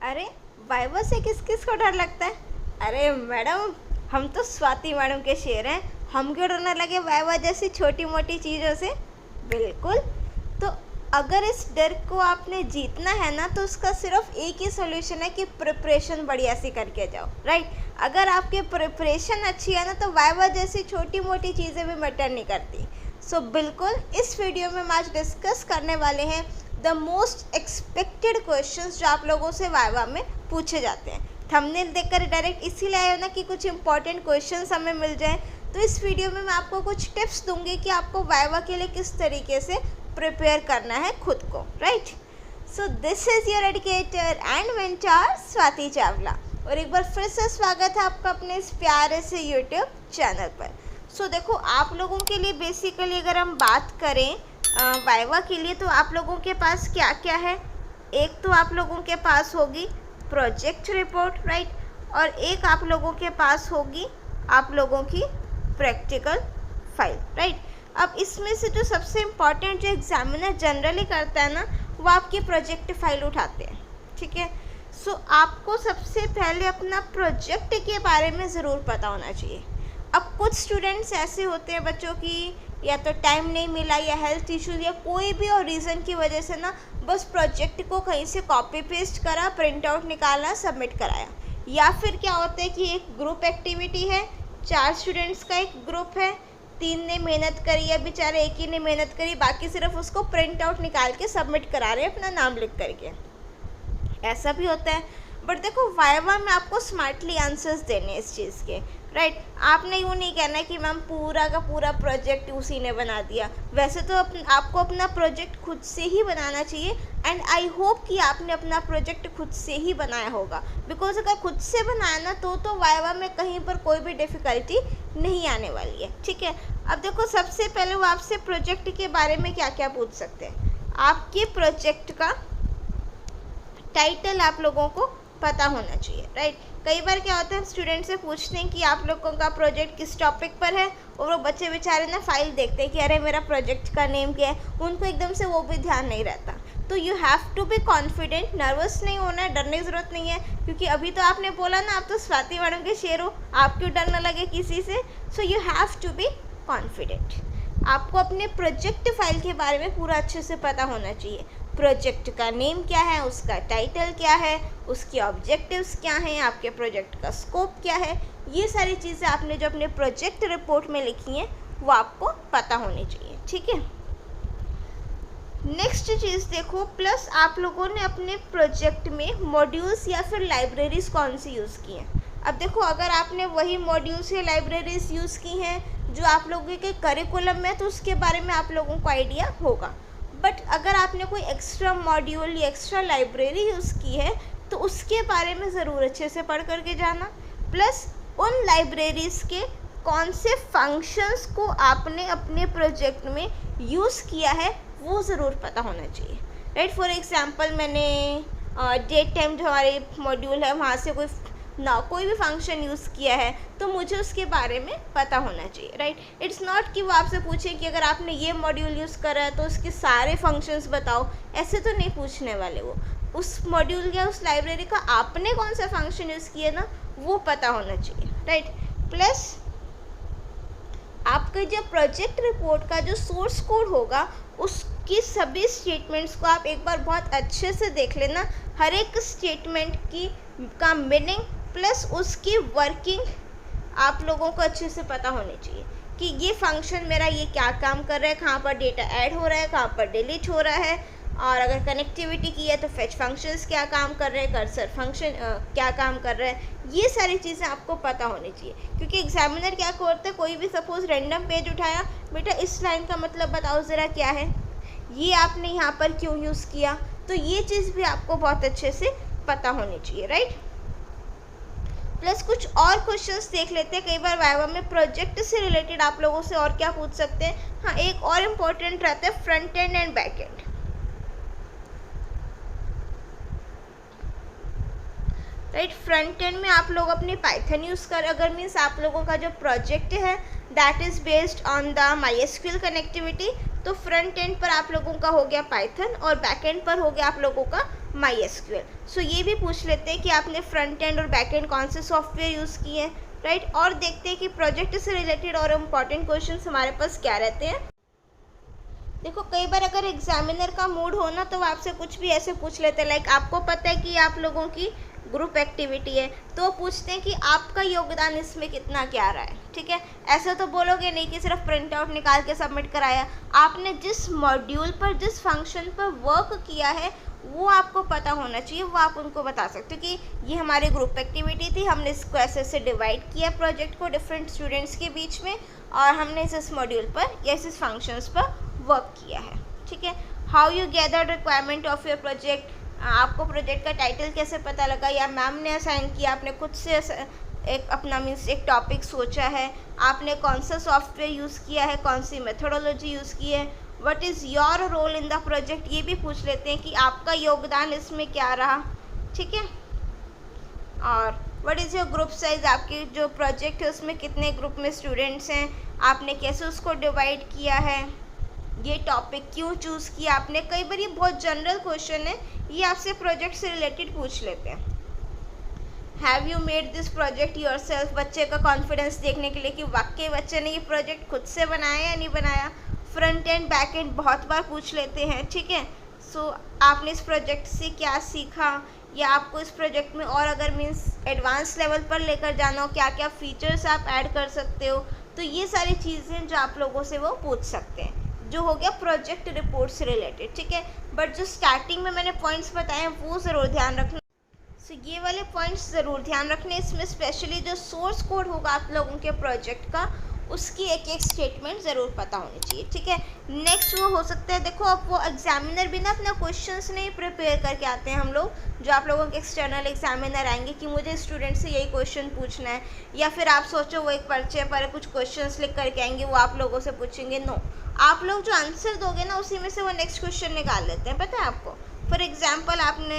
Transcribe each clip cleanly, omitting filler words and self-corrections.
अरे वाइवा से किस किस को डर लगता है? अरे मैडम, हम तो स्वाति मैडम के शेर हैं। हम क्यों डरने लगे वाइवा जैसी छोटी मोटी चीज़ों से? बिल्कुल। तो अगर इस डर को आपने जीतना है ना, तो उसका सिर्फ एक ही सोल्यूशन है कि प्रिपरेशन बढ़िया सी करके जाओ, राइट। अगर आपकी प्रिपरेशन अच्छी है ना, तो वाइवा जैसी छोटी मोटी चीज़ें भी मैटर नहीं करती। सो बिल्कुल इस वीडियो में हम आज डिस्कस करने वाले हैं द मोस्ट एक्सपेक्टेड क्वेश्चंस जो आप लोगों से वाइवा में पूछे जाते हैं। थंबनेल देखकर डायरेक्ट इसीलिए आए हो ना कि कुछ इंपॉर्टेंट क्वेश्चंस हमें मिल जाएं। तो इस वीडियो में मैं आपको कुछ टिप्स दूंगी कि आपको वाइवा के लिए किस तरीके से प्रिपेयर करना है खुद को, right. So this is your educator and mentor Swati Chawla, और एक बार फिर से स्वागत है आपका अपने इस प्यारे से यूट्यूब चैनल पर। सो देखो, आप लोगों के लिए बेसिकली अगर हम बात करें वाइवा के लिए, तो आप लोगों के पास क्या क्या है। एक तो आप लोगों के पास होगी प्रोजेक्ट रिपोर्ट, राइट, और एक आप लोगों के पास होगी आप लोगों की प्रैक्टिकल फाइल, राइट। अब इसमें से जो सबसे इम्पॉर्टेंट जो एग्जामिनर जनरली करता है ना, वो आपकी प्रोजेक्ट फाइल उठाते हैं, ठीक है। सो आपको सबसे पहले अपना प्रोजेक्ट के बारे में ज़रूर पता होना चाहिए। अब कुछ स्टूडेंट्स ऐसे होते हैं बच्चों की या तो टाइम नहीं मिला या हेल्थ इश्यूज या कोई भी और रीज़न की वजह से ना बस प्रोजेक्ट को कहीं से कॉपी पेस्ट करा, प्रिंट आउट निकाला, सबमिट कराया। या फिर क्या होता है कि एक ग्रुप एक्टिविटी है, 4 स्टूडेंट्स का एक ग्रुप है, 3 ने मेहनत करी या बेचारे एक ही ने मेहनत करी, बाकी सिर्फ उसको प्रिंट आउट निकाल के सबमिट करा रहे हैं अपना नाम लिख करके। ऐसा भी होता है। बट देखो, वाइवा में आपको स्मार्टली आंसर्स देने हैं इस चीज़ के, राइट। आपने यूँ नहीं कहना है कि मैम पूरा का पूरा प्रोजेक्ट उसी ने बना दिया। वैसे तो आपको अपना प्रोजेक्ट खुद से ही बनाना चाहिए, एंड आई होप कि आपने अपना प्रोजेक्ट खुद से ही बनाया होगा। बिकॉज अगर खुद से बनाया ना, तो वाइवा में कहीं पर कोई भी डिफ़िकल्टी नहीं आने वाली है, ठीक है। अब देखो, सबसे पहले वो आपसे प्रोजेक्ट के बारे में क्या क्या पूछ सकते हैं। आपके प्रोजेक्ट का टाइटल आप लोगों को पता होना चाहिए, राइट। कई बार क्या होता है, स्टूडेंट से पूछते हैं कि आप लोगों का प्रोजेक्ट किस टॉपिक पर है, और वो बच्चे बेचारे ना फाइल देखते हैं कि अरे मेरा प्रोजेक्ट का नेम क्या है। उनको एकदम से वो भी ध्यान नहीं रहता। तो you have to be confident, nervous नहीं होना है, डरने की ज़रूरत नहीं है, क्योंकि अभी तो आपने बोला ना आप तो स्वाति मैडम के शेर हो, आप क्यों डरने लगे किसी से। So you have to be confident. आपको अपने प्रोजेक्ट फाइल के बारे में पूरा अच्छे से पता होना चाहिए। प्रोजेक्ट का नेम क्या है, उसका टाइटल क्या है, उसके ऑब्जेक्टिव्स क्या हैं, आपके प्रोजेक्ट का स्कोप क्या है। ये सारी चीज़ें आपने जो अपने प्रोजेक्ट रिपोर्ट में लिखी हैं वो आपको पता होनी चाहिए, ठीक है। नेक्स्ट चीज़ देखो, प्लस आप लोगों ने अपने प्रोजेक्ट में मॉड्यूल्स या फिर लाइब्रेरीज कौन सी यूज़ की हैं। अब देखो, अगर आपने वही मॉड्यूल्स या लाइब्रेरीज यूज़ की हैं जो आप लोगों के करिकुलम में, तो उसके बारे में आप लोगों को आइडिया होगा। बट अगर आपने कोई एक्स्ट्रा मॉड्यूल या एक्स्ट्रा लाइब्रेरी यूज़ की है, तो उसके बारे में ज़रूर अच्छे से पढ़ करके जाना। प्लस उन लाइब्रेरीज़ के कौन से फंक्शंस को आपने अपने प्रोजेक्ट में यूज़ किया है वो ज़रूर पता होना चाहिए, राइट। फॉर एग्ज़ाम्पल, मैंने डेट टाइम जो हमारे मॉड्यूल है वहाँ से कोई भी फंक्शन यूज़ किया है, तो मुझे उसके बारे में पता होना चाहिए, राइट। इट्स नॉट कि वो आपसे पूछें कि अगर आपने ये मॉड्यूल यूज़ करा है तो उसके सारे फंक्शंस बताओ, ऐसे तो नहीं पूछने वाले वो। उस मॉड्यूल या उस लाइब्रेरी का आपने कौन सा फंक्शन यूज़ किया ना, वो पता होना चाहिए, राइट। प्लस आपके जो प्रोजेक्ट रिपोर्ट का जो सोर्स कोड होगा, उसकी सभी स्टेटमेंट्स को आप एक बार बहुत अच्छे से देख लेना। हर एक स्टेटमेंट का मीनिंग प्लस उसकी वर्किंग आप लोगों को अच्छे से पता होनी चाहिए कि ये फंक्शन मेरा ये क्या काम कर रहा है, कहाँ पर डेटा ऐड हो रहा है, कहाँ पर डिलीट हो रहा है, और अगर कनेक्टिविटी की है तो फेच फंक्शंस क्या काम कर रहे हैं, कर्सर फंक्शन क्या काम कर रहा है। ये सारी चीज़ें आपको पता होनी चाहिए, क्योंकि एग्जामिनर क्या करता है, कोई भी सपोज रैंडम पेज उठाया, बेटा इस लाइन का मतलब बताओ ज़रा क्या है, ये आपने यहाँ पर क्यों यूज़ किया। तो ये चीज़ भी आपको बहुत अच्छे से पता होनी चाहिए, राइट। प्लस कुछ और क्वेश्चंस देख लेते हैं। कई बार वाइवा में प्रोजेक्ट से रिलेटेड आप लोगों से और क्या पूछ सकते हैं। हाँ, एक और इम्पोर्टेंट रहता है front end and back and, right. Front end में आप लोग अपने पाइथन यूज़ कर, अगर मीन्स आप लोगों का जो प्रोजेक्ट है that is based on the MySQL connectivity, तो फ्रंट एंड पर आप लोगों का हो गया पाइथन और बैक एंड पर हो गया आप लोगों का माई एसक्यूएल। सो ये भी पूछ लेते हैं कि आपने फ्रंट एंड और बैक एंड कौन से सॉफ्टवेयर यूज़ किए हैं, राइट। और देखते हैं कि प्रोजेक्ट से रिलेटेड और इम्पॉर्टेंट क्वेश्चन हमारे पास क्या रहते हैं। देखो कई बार अगर एग्जामिनर का मूड हो ना तो वो आपसे कुछ भी ऐसे पूछ लेते हैं, लाइक आपको पता है कि आप लोगों की ग्रुप एक्टिविटी है तो पूछते हैं कि आपका योगदान इसमें कितना क्या रहा है, ठीक है। ऐसा तो बोलोगे नहीं कि सिर्फ प्रिंट आउट निकाल के सबमिट कराया, आपने जिस मॉड्यूल पर जिस फंक्शन पर वर्क किया है वो आपको पता होना चाहिए, वो आप उनको बता सकते हो कि ये हमारी ग्रुप एक्टिविटी थी, हमने इसको ऐसे ऐसे डिवाइड किया प्रोजेक्ट को डिफरेंट स्टूडेंट्स के बीच में, और हमने इस मॉड्यूल पर या इस फंक्शंस पर वर्क किया है, ठीक है। How you gather requirement of your project, आपको प्रोजेक्ट का टाइटल कैसे पता लगा, या मैम ने असाइन किया, आपने खुद से एक अपना मीन्स एक टॉपिक सोचा है, आपने कौन सा सॉफ्टवेयर यूज़ किया है, कौन सी मेथोडोलॉजी यूज़ की है, what is your role in the project, ये भी पूछ लेते हैं कि आपका योगदान इसमें क्या रहा, ठीक है। और what is your group size, आपकी जो प्रोजेक्ट है उसमें कितने ग्रुप में स्टूडेंट्स हैं, आपने कैसे उसको डिवाइड किया है, ये टॉपिक क्यों चूज़ किया आपने। कई बार ये बहुत जनरल क्वेश्चन है, ये आपसे प्रोजेक्ट से रिलेटेड पूछ लेते हैं। Have you made this project yourself, बच्चे का कॉन्फिडेंस देखने के लिए कि वाकई बच्चे ने ये प्रोजेक्ट खुद से बनाया या नहीं बनाया। फ्रंट एंड बैक एंड बहुत बार पूछ लेते हैं, ठीक है। सो आपने इस प्रोजेक्ट से क्या सीखा, या आपको इस प्रोजेक्ट में और अगर मीन्स एडवांस लेवल पर लेकर जाना हो, क्या क्या फीचर्स आप ऐड कर सकते हो, तो ये सारी चीज़ें जो आप लोगों से वो पूछ सकते हैं, जो हो गया प्रोजेक्ट रिपोर्ट से रिलेटेड, ठीक है। बट जो स्टार्टिंग में मैंने पॉइंट्स बताए हैं वो ज़रूर ध्यान रखना। सो ये वाले पॉइंट्स ज़रूर ध्यान रखने, इसमें स्पेशली जो सोर्स कोड होगा आप लोगों के प्रोजेक्ट का उसकी एक एक स्टेटमेंट ज़रूर पता होनी चाहिए, ठीक है। नेक्स्ट वो हो सकता है, देखो अब वो एग्जामिनर भी ना अपना क्वेश्चंस नहीं प्रिपेयर करके आते हैं, हम लोग जो आप लोगों के एक्सटर्नल एग्जामिनर आएंगे कि मुझे स्टूडेंट से यही क्वेश्चन पूछना है, या फिर आप सोचो वो एक पर्चे पर कुछ क्वेश्चंस लिख करके आएंगे वो आप लोगों से पूछेंगे। नो, आप लोग जो आंसर दोगे ना उसी में से वो नेक्स्ट क्वेश्चन निकाल लेते हैं, पता है आपको। फॉर एग्जाम्पल आपने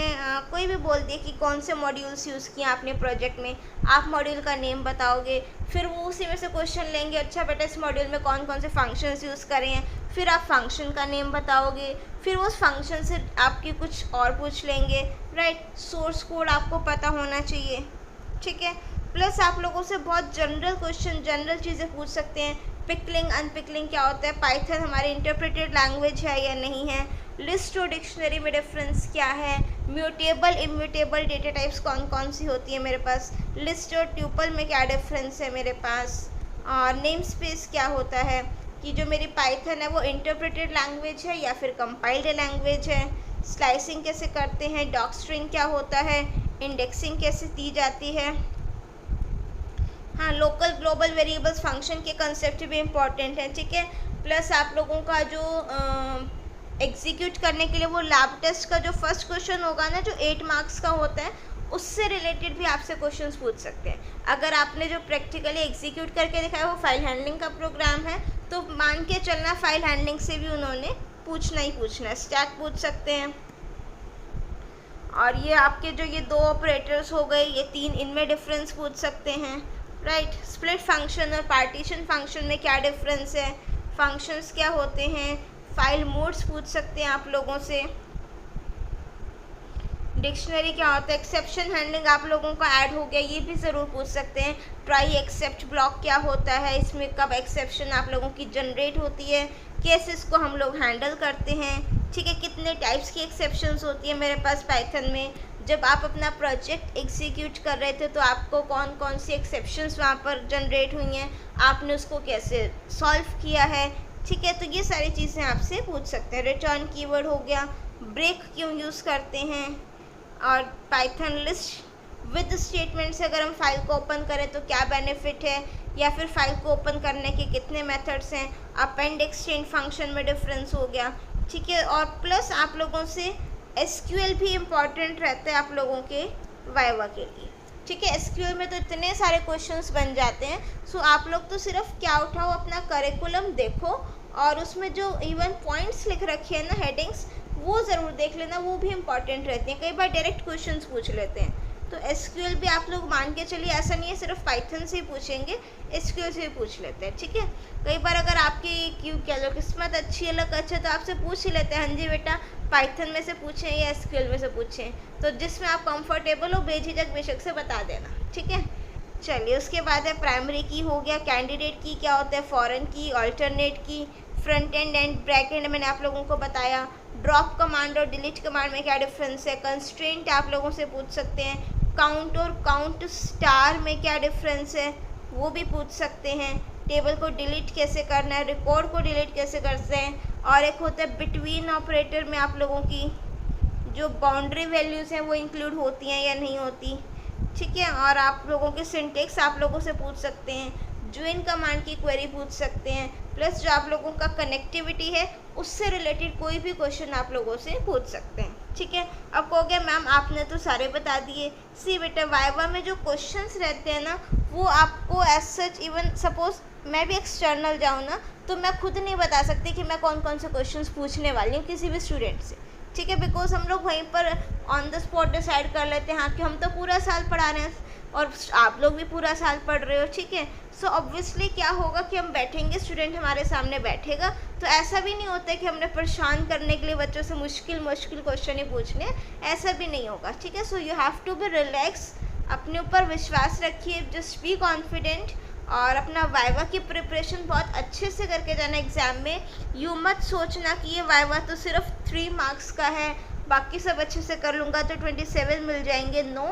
कोई भी बोल दिया कि कौन से मॉड्यूल्स यूज़ किए आपने प्रोजेक्ट में, आप मॉड्यूल का नेम बताओगे, फिर वो उसी में से क्वेश्चन लेंगे, अच्छा बेटा इस मॉड्यूल में कौन कौन से फंक्शंस यूज़ करे हैं, फिर आप फंक्शन का नेम बताओगे, फिर उस फंक्शन से आपकी कुछ और पूछ लेंगे, राइट। सोर्स कोड आपको पता होना चाहिए, ठीक है। प्लस आप लोगों से बहुत जनरल क्वेश्चन, जनरल चीज़ें पूछ सकते हैं, पिकलिंग अनपिकलिंग क्या होता है, पाइथन हमारी इंटरप्रेटेड लैंग्वेज है या नहीं है, लिस्ट और डिक्शनरी में डिफरेंस क्या है, म्यूटेबल इम्यूटेबल डेटा टाइप्स कौन कौन सी होती है मेरे पास, लिस्ट और ट्यूपल में क्या डिफरेंस है मेरे पास, और नेम स्पेस क्या होता है, कि जो मेरी पाइथन है वो इंटरप्रेटेड लैंग्वेज है या फिर कंपाइल्ड लैंग्वेज है, स्लाइसिंग कैसे करते हैं, डॉक स्ट्रिंग क्या होता है, इंडेक्सिंग कैसे दी जाती है, हाँ लोकल ग्लोबल वेरिएबल्स फंक्शन के कंसेप्ट भी इम्पॉर्टेंट है, ठीक है। प्लस आप लोगों का जो एग्जीक्यूट करने के लिए वो लैब टेस्ट का जो फर्स्ट क्वेश्चन होगा ना, जो 8 मार्क्स का होता है, उससे रिलेटेड भी आपसे क्वेश्चंस पूछ सकते हैं। अगर आपने जो प्रैक्टिकली एग्जीक्यूट करके दिखाया वो फाइल हैंडलिंग का प्रोग्राम है तो मान के चलना फाइल हैंडलिंग से भी उन्होंने पूछना ही पूछना है, स्टैक पूछ सकते हैं। और ये आपके जो ये 2 ऑपरेटर्स हो गए, ये 3, इनमें डिफरेंस पूछ सकते हैं, राइट। स्प्लिट फंक्शन और पार्टीशन फंक्शन में क्या डिफरेंस है, फंक्शंस क्या होते हैं, फाइल मोड्स पूछ सकते हैं आप लोगों से, डिक्शनरी क्या होता है, एक्सेप्शन हैंडलिंग आप लोगों का ऐड हो गया ये भी ज़रूर पूछ सकते हैं, ट्राई एक्सेप्ट ब्लॉक क्या होता है, इसमें कब एक्सेप्शन आप लोगों की जनरेट होती है, कैसे इसको हम लोग हैंडल करते हैं, ठीक है। कितने टाइप्स की एक्सेप्शंस होती है मेरे पास पाइथन में, जब आप अपना प्रोजेक्ट एग्जीक्यूट कर रहे थे तो आपको कौन कौन सी एक्सेप्शंस वहाँ पर जनरेट हुई हैं, आपने उसको कैसे सॉल्व किया है, ठीक है। तो ये सारी चीज़ें आपसे पूछ सकते हैं। रिटर्न कीवर्ड हो गया, ब्रेक क्यों यूज़ करते हैं, और पाइथन लिस्ट विद स्टेटमेंट से अगर हम फाइल को ओपन करें तो क्या बेनिफिट है, या फिर फाइल को ओपन करने के कितने मेथड्स हैं, अपेंड एक्सचेंज फंक्शन में डिफरेंस हो गया, ठीक है। और प्लस आप लोगों से एसक्यूएल भी इम्पॉर्टेंट रहता है आप लोगों के वाइवा के लिए, ठीक है। एसक्यूएल में तो इतने सारे क्वेश्चंस बन जाते हैं, सो आप लोग तो सिर्फ क्या उठाओ अपना करिकुलम देखो और उसमें जो इवन पॉइंट्स लिख रखे हैं ना, हेडिंग्स, वो ज़रूर देख लेना, वो भी इम्पॉर्टेंट रहती हैं। कई बार डायरेक्ट क्वेश्चंस पूछ लेते हैं, तो एसक्यूएल भी आप लोग मान के चलिए, ऐसा नहीं है सिर्फ पाइथन से ही पूछेंगे, एसक्यूएल से भी पूछ लेते हैं, ठीक है। कई बार अगर आपकी क्यों कह लो किस्मत अच्छी है, लक अच्छा, तो आपसे पूछ ही लेते हैं, हाँ जी बेटा पाइथन में से पूछें या एसक्यूएल में से पूछें, तो जिसमें आप कंफर्टेबल हो बेझिझक बेशक से बता देना, ठीक है। चलिए, उसके बाद है प्राइमरी की हो गया, कैंडिडेट की क्या होता है, फॉरेन की, अल्टरनेट की, front end and back and मैंने आप लोगों को बताया, ड्रॉप कमांड और डिलीट कमांड में क्या डिफरेंस है, कंस्ट्रेंट आप लोगों से पूछ सकते हैं, काउंट और काउंट स्टार में क्या डिफरेंस है वो भी पूछ सकते हैं, टेबल को डिलीट कैसे करना है, रिकॉर्ड को डिलीट कैसे करते हैं, और एक होता है बिटवीन ऑपरेटर में आप लोगों की जो बाउंड्री वैल्यूज़ हैं वो इंक्लूड होती हैं या नहीं होती, ठीक है। और आप लोगों के सिंटेक्स आप लोगों से पूछ सकते हैं, ज्वाइन कमांड की क्वेरी पूछ सकते हैं, प्लस जो आप लोगों का कनेक्टिविटी है उससे रिलेटेड कोई भी क्वेश्चन आप लोगों से पूछ सकते हैं, ठीक है। अब कहोगे मैम आपने तो सारे बता दिए। सी बेटा, वाइवा में जो क्वेश्चंस रहते हैं ना वो आपको एज सच, इवन सपोज मैं भी एक्सटर्नल जाऊँ ना तो मैं खुद नहीं बता सकती कि मैं कौन कौन से क्वेश्चंस पूछने वाली हूँ किसी भी स्टूडेंट से, ठीक है, बिकॉज हम लोग वहीं पर ऑन द स्पॉट डिसाइड कर लेते हैं, हाँ कि हम तो पूरा साल पढ़ा रहे हैं और आप लोग भी पूरा साल पढ़ रहे हो, ठीक है। सो ऑब्वियसली क्या होगा कि हम बैठेंगे, स्टूडेंट हमारे सामने बैठेगा, तो ऐसा भी नहीं होता है कि हमने परेशान करने के लिए बच्चों से मुश्किल क्वेश्चन ही पूछने, ऐसा भी नहीं होगा, ठीक है। So you have to be relax, अपने ऊपर विश्वास रखिए, जस्ट बी कॉन्फिडेंट, और अपना वाइवा की प्रिपरेशन बहुत अच्छे से करके जाना एग्ज़ाम में। यू मत सोचना कि ये वाइवा तो सिर्फ 3 मार्क्स का है, बाकी सब अच्छे से कर लूँगा तो 27 मिल जाएंगे। नो,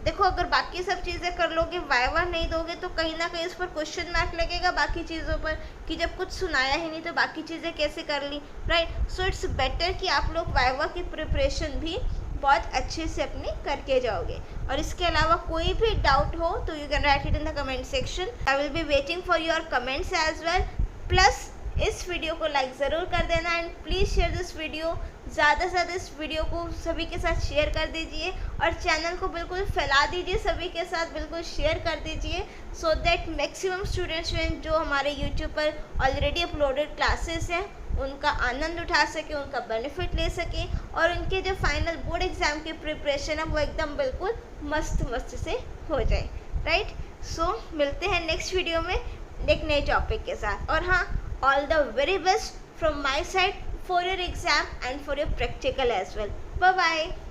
देखो अगर बाकी सब चीज़ें कर लोगे, वाइवा नहीं दोगे तो कहीं ना कहीं उस पर क्वेश्चन मार्क लगेगा बाकी चीज़ों पर कि जब कुछ सुनाया ही नहीं तो बाकी चीज़ें कैसे कर ली, राइट। सो इट्स बेटर कि आप लोग वाइवा की प्रिपरेशन भी बहुत अच्छे से अपनी करके जाओगे। और इसके अलावा कोई भी डाउट हो तो you can write it in the comment section, I will be waiting for your comments as well. Plus इस वीडियो को लाइक ज़रूर कर देना and please share this video, ज़्यादा से ज़्यादा इस वीडियो को सभी के साथ शेयर कर दीजिए और चैनल को बिल्कुल फैला दीजिए, सभी के साथ बिल्कुल शेयर कर दीजिए, सो दैट मैक्सिमम स्टूडेंट्स जो हमारे यूट्यूब पर ऑलरेडी अपलोडेड क्लासेस हैं उनका आनंद उठा सके, उनका बेनिफिट ले सके और उनके जो फाइनल बोर्ड एग्ज़ाम की प्रिपरेशन है वो एकदम बिल्कुल मस्त से हो जाए, राइट। सो मिलते हैं नेक्स्ट वीडियो में एक नए टॉपिक के साथ। और हाँ, all the very best from my side for your exam and for your practical as well. Bye bye.